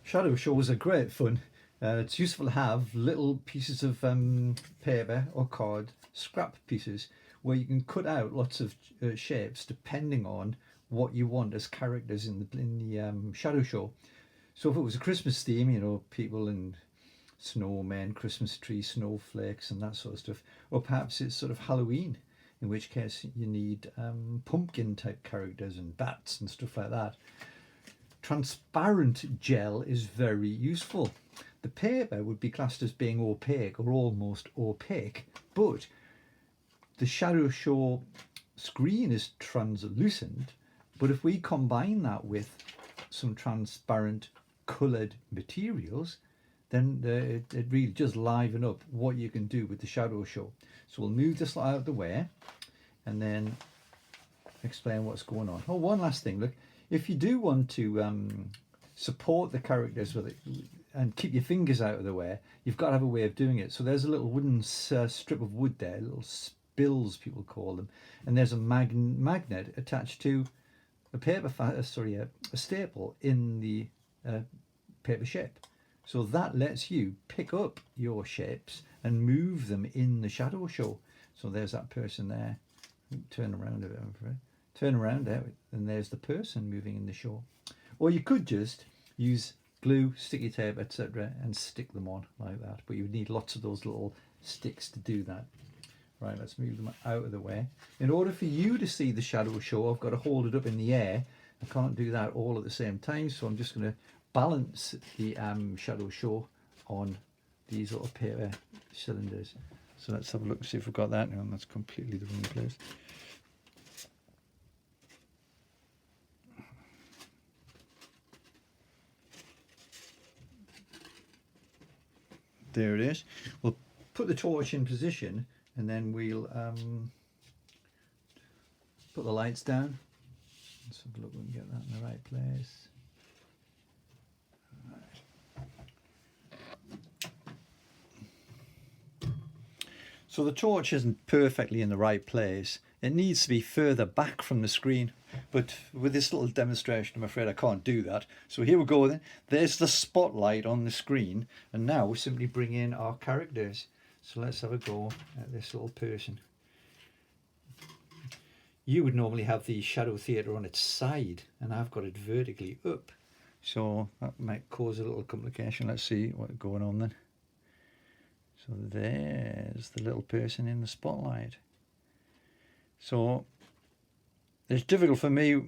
Shadow shows are great fun. It's useful to have little pieces of paper or card, scrap pieces, where you can cut out lots of shapes depending on what you want as characters in the shadow show. So if it was a Christmas theme, you know, people and snowmen, Christmas trees, snowflakes, and that sort of stuff, or perhaps it's sort of Halloween, in which case you need pumpkin type characters and bats and stuff like that. Transparent gel is very useful. The paper would be classed as being opaque or almost opaque, but the shadow show screen is translucent. But if we combine that with some transparent coloured materials, then it really does liven up what you can do with the shadow show. So we'll move this out of the way and then explain what's going on. Oh, one last thing, look, if you do want to support the characters with it and keep your fingers out of the way, you've got to have a way of doing it. So there's a little wooden strip of wood there, little spills people call them, and there's a magnet attached to a a staple in the paper shape. So that lets you pick up your shapes and move them in the shadow show. So there's that person there. Turn around a bit, I'm afraid. Turn around there, and there's the person moving in the show. Or you could just use glue, sticky tape, etc., and stick them on like that. But you would need lots of those little sticks to do that. Right, let's move them out of the way. In order for you to see the shadow show, I've got to hold it up in the air. I can't do that all at the same time, so I'm just going to balance the shadow show on these little paper cylinders. So let's have a look and see if we've got that. No, that's completely the wrong place. There it is. We'll put the torch in position and then we'll put the lights down. Let's have a look, we can get that in the right place. So the torch isn't perfectly in the right place. It needs to be further back from the screen. But with this little demonstration, I'm afraid I can't do that. So here we go then. There's the spotlight on the screen. And now we simply bring in our characters. So let's have a go at this little person. You would normally have the Shadow Theatre on its side, and I've got it vertically up. So that might cause a little complication. Let's see what's going on then. So there's the little person in the spotlight. So it's difficult for me,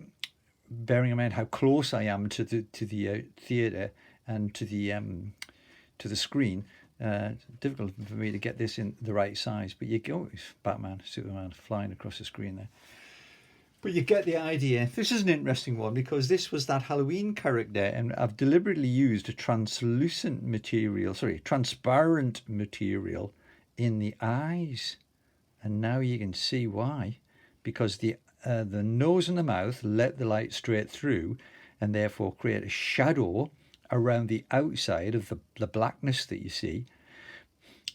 bearing in mind how close I am to the theatre and to the screen. It's difficult for me to get this in the right size. But you go, Batman, Superman flying across the screen there. But you get the idea. This is an interesting one because this was that Halloween character, and I've deliberately used a transparent material in the eyes. And now you can see why. Because the nose and the mouth let the light straight through and therefore create a shadow around the outside of the blackness that you see.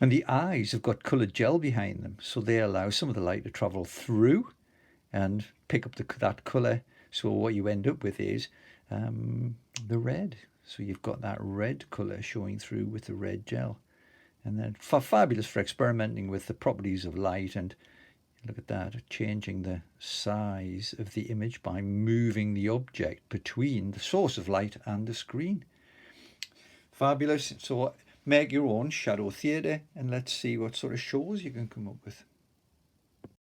And the eyes have got coloured gel behind them, so they allow some of the light to travel through and pick up that colour. So what you end up with is the red. So you've got that red colour showing through with the red gel. And then fabulous for experimenting with the properties of light. And look at that, changing the size of the image by moving the object between the source of light and the screen. Fabulous. So make your own Shadow Theatre and let's see what sort of shows you can come up with.